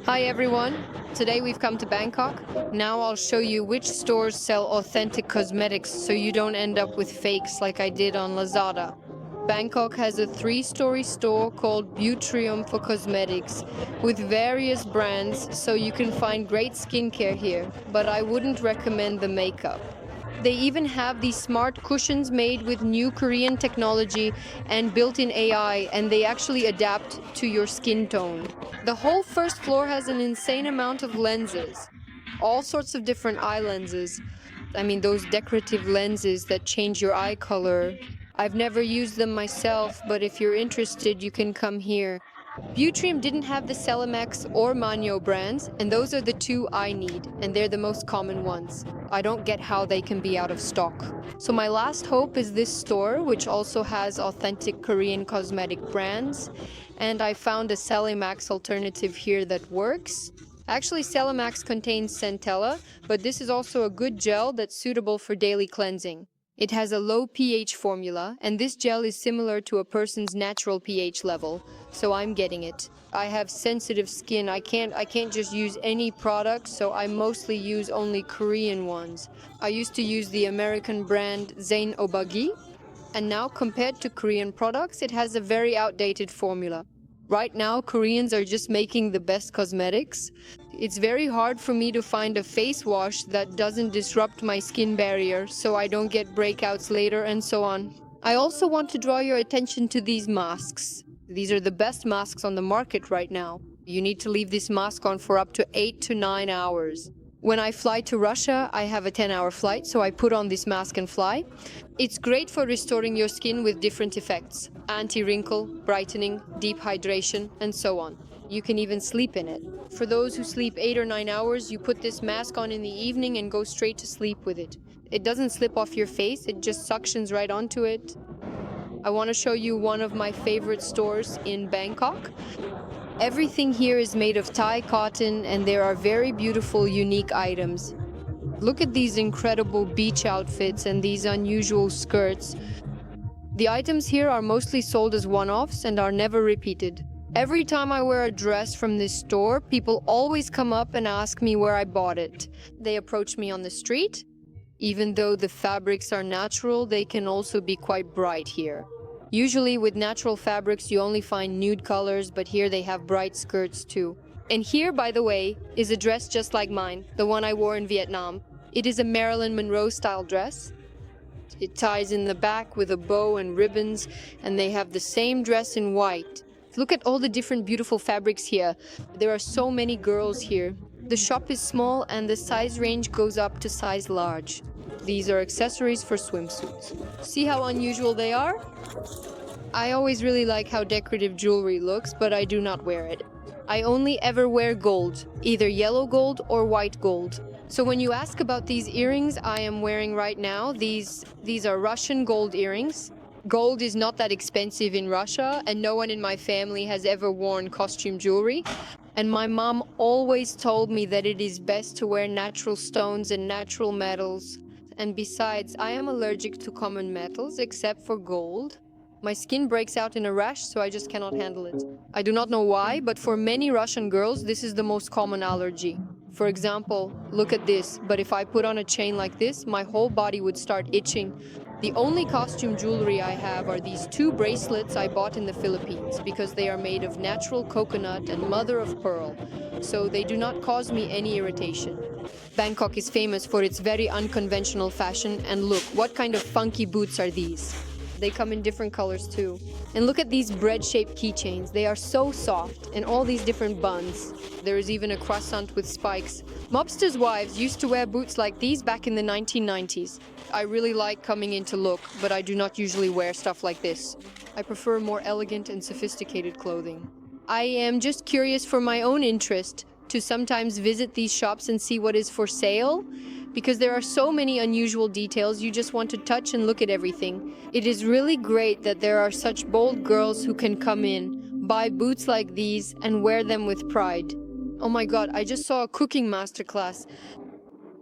Hi everyone, today we've come to Bangkok. Now I'll show you which stores sell authentic cosmetics so you don't end up with fakes like I did on Lazada. Bangkok has a 3-story store called Butrium for cosmetics with various brands so you can find great skincare here, but I wouldn't recommend the makeup. They even have these smart cushions made with new Korean technology and built-in AI, and they actually adapt to your skin tone. The whole first floor has an insane amount of lenses, all sorts of different eye lenses. I mean, those decorative lenses that change your eye color. I've never used them myself, but if you're interested, you can come here. Butrium didn't have the Celimax or Manyo brands, and those are the two I need, and they're the most common ones. I don't get how they can be out of stock. So my last hope is this store, which also has authentic Korean cosmetic brands, and I found a Celimax alternative here that works. Actually, Celimax contains centella, but this is also a good gel that's suitable for daily cleansing. It has a low pH formula, and this gel is similar to a person's natural pH level, so I'm getting it. I have sensitive skin. I can't just use any product, so I mostly use only Korean ones. I used to use the American brand Zain Obagi, and now compared to Korean products, it has a very outdated formula. Right now, Koreans are just making the best cosmetics. It's very hard for me to find a face wash that doesn't disrupt my skin barrier so I don't get breakouts later and so on. I also want to draw your attention to these masks. These are the best masks on the market right now. You need to leave this mask on for up to 8 to 9 hours. When I fly to Russia, I have a 10-hour flight, so I put on this mask and fly. It's great for restoring your skin with different effects: anti-wrinkle, brightening, deep hydration, and so on. You can even sleep in it. For those who sleep 8 or 9 hours, you put this mask on in the evening and go straight to sleep with it. It doesn't slip off your face, it just suctions right onto it. I want to show you one of my favorite stores in Bangkok. Everything here is made of Thai cotton, and there are very beautiful, unique items. Look at these incredible beach outfits and these unusual skirts. The items here are mostly sold as one-offs and are never repeated. Every time I wear a dress from this store, people always come up and ask me where I bought it. They approach me on the street. Even though the fabrics are natural, they can also be quite bright here. Usually with natural fabrics, you only find nude colors, but here they have bright skirts too. And here, by the way, is a dress just like mine, the one I wore in Vietnam. It is a Marilyn Monroe style dress. It ties in the back with a bow and ribbons, and they have the same dress in white. Look at all the different beautiful fabrics here. There are so many girls here. The shop is small and the size range goes up to size large. These are accessories for swimsuits. See how unusual they are? I always really like how decorative jewelry looks, but I do not wear it. I only ever wear gold, either yellow gold or white gold. So when you ask about these earrings I am wearing right now, these are Russian gold earrings. Gold is not that expensive in Russia, and no one in my family has ever worn costume jewelry. And my mom always told me that it is best to wear natural stones and natural metals. And besides, I am allergic to common metals except for gold. My skin breaks out in a rash, so I just cannot handle it. I do not know why, but for many Russian girls, this is the most common allergy. For example, look at this, but if I put on a chain like this, my whole body would start itching. The only costume jewelry I have are these 2 bracelets I bought in the Philippines because they are made of natural coconut and mother of pearl, so they do not cause me any irritation. Bangkok is famous for its very unconventional fashion, and look, what kind of funky boots are these? They come in different colors too. And look at these bread-shaped keychains. They are so soft, and all these different buns. There is even a croissant with spikes. Mobsters' wives used to wear boots like these back in the 1990s. I really like coming into look, but I do not usually wear stuff like this. I prefer more elegant and sophisticated clothing. I am just curious for my own interest to sometimes visit these shops and see what is for sale, because there are so many unusual details you just want to touch and look at everything. It is really great that there are such bold girls who can come in, buy boots like these, and wear them with pride. Oh my god, I just saw a cooking masterclass.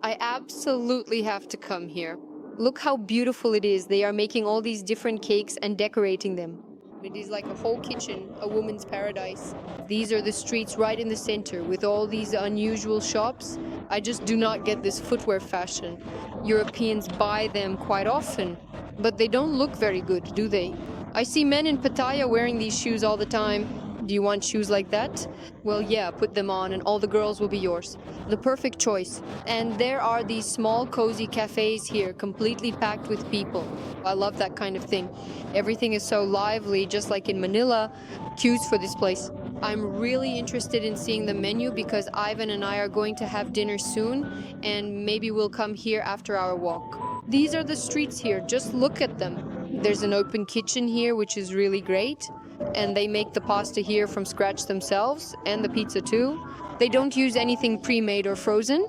I absolutely have to come here. Look how beautiful it is. They are making all these different cakes and decorating them. It is like a whole kitchen, a woman's paradise. These are the streets right in the center with all these unusual shops. I just do not get this footwear fashion. Europeans buy them quite often, but they don't look very good, do they? I see men in Pattaya wearing these shoes all the time. Do you want shoes like that? Well, yeah, put them on and all the girls will be yours. The perfect choice. And there are these small, cozy cafes here, completely packed with people. I love that kind of thing. Everything is so lively, just like in Manila. Queues for this place. I'm really interested in seeing the menu because Ivan and I are going to have dinner soon, and maybe we'll come here after our walk. These are the streets here, just look at them. There's an open kitchen here, which is really great. And they make the pasta here from scratch themselves, and the pizza too. They don't use anything pre-made or frozen.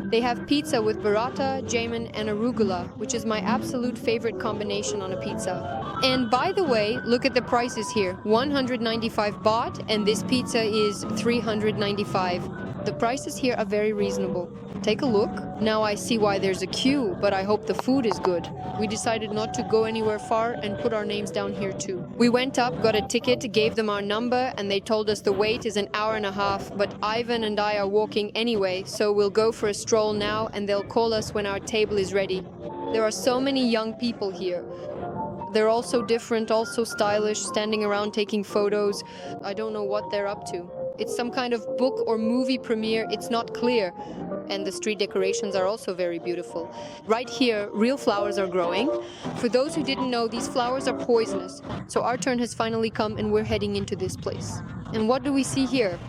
They have pizza with burrata, jamin, and arugula, which is my absolute favorite combination on a pizza. And by the way, look at the prices here. 195 baht, and this pizza is 395. The prices here are very reasonable. Take a look. Now I see why there's a queue, but I hope the food is good. We decided not to go anywhere far and put our names down here too. We went up, got a ticket, gave them our number, and they told us the wait is an hour and a half, but Ivan and I are walking anyway, so we'll go for a stroll now and they'll call us when our table is ready. There are so many young people here. They're all so different, all so stylish, standing around taking photos. I don't know what they're up to. It's some kind of book or movie premiere, it's not clear. And the street decorations are also very beautiful. Right here, real flowers are growing. For those who didn't know, these flowers are poisonous. So our turn has finally come and we're heading into this place. And what do we see here?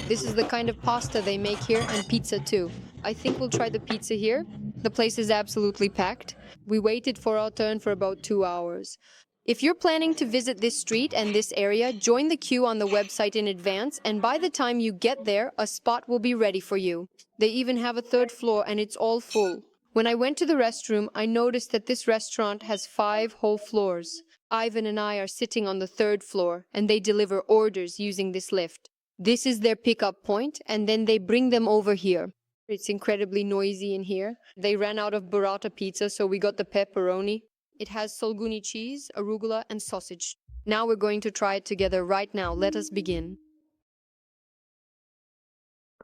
This is the kind of pasta they make here, and pizza too. I think we'll try the pizza here. The place is absolutely packed. We waited for our turn for about 2 hours. If you're planning to visit this street and this area, join the queue on the website in advance, and by the time you get there, a spot will be ready for you. They even have a third floor and it's all full. When I went to the restroom, I noticed that this restaurant has 5 whole floors. Ivan and I are sitting on the third floor, and they deliver orders using this lift. This is their pickup point, and then they bring them over here. It's incredibly noisy in here. They ran out of burrata pizza, so we got the pepperoni. It has solguni cheese, arugula, and sausage. Now we're going to try it together right now. Let us begin.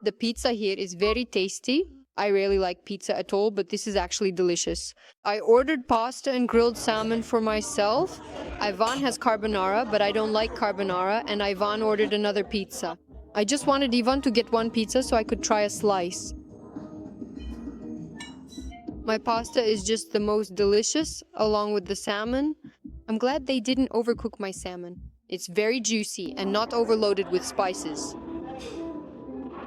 The pizza here is very tasty. I rarely like pizza at all, but this is actually delicious. I ordered pasta and grilled salmon for myself. Ivan has carbonara, but I don't like carbonara, and Ivan ordered another pizza. I just wanted Ivan to get one pizza so I could try a slice. My pasta is just the most delicious, along with the salmon. I'm glad they didn't overcook my salmon. It's very juicy and not overloaded with spices.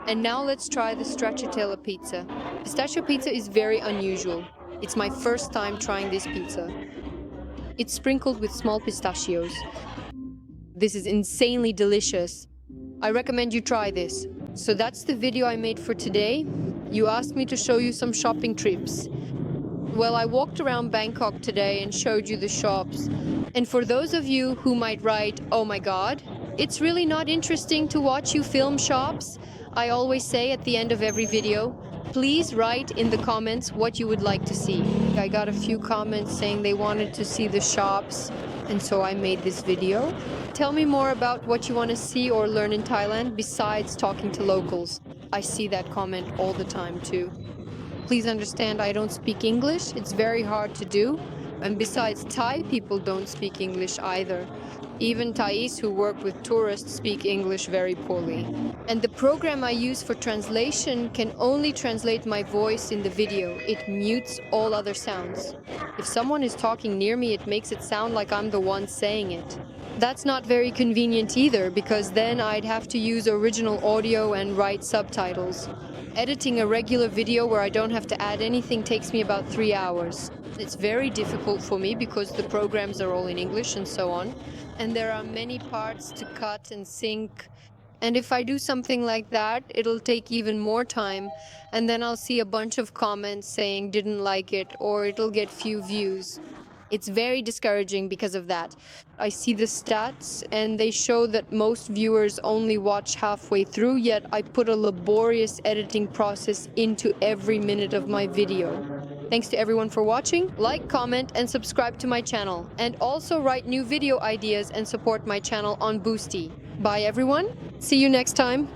And now let's try the stracciatella pizza. Pistachio pizza is very unusual. It's my first time trying this pizza. It's sprinkled with small pistachios. This is insanely delicious. I recommend you try this. So that's the video I made for today. You asked me to show you some shopping trips. Well, I walked around Bangkok today and showed you the shops. And for those of you who might write, "Oh my God, it's really not interesting to watch you film shops," I always say at the end of every video, please write in the comments what you would like to see. I got a few comments saying they wanted to see the shops, and so I made this video. Tell me more about what you want to see or learn in Thailand besides talking to locals. I see that comment all the time too. Please understand, I don't speak English. It's very hard to do. And besides, Thai people don't speak English either. Even Thais who work with tourists speak English very poorly. And the program I use for translation can only translate my voice in the video. It mutes all other sounds. If someone is talking near me, it makes it sound like I'm the one saying it. That's not very convenient either, because then I'd have to use original audio and write subtitles. Editing a regular video where I don't have to add anything takes me about 3 hours. It's very difficult for me because the programs are all in English and so on. And there are many parts to cut and sync. And if I do something like that, it'll take even more time. And then I'll see a bunch of comments saying didn't like it, or it'll get few views. It's very discouraging because of that. I see the stats and they show that most viewers only watch halfway through, yet I put a laborious editing process into every minute of my video. Thanks to everyone for watching. Like, comment, and subscribe to my channel. And also write new video ideas and support my channel on Boosty. Bye everyone. See you next time.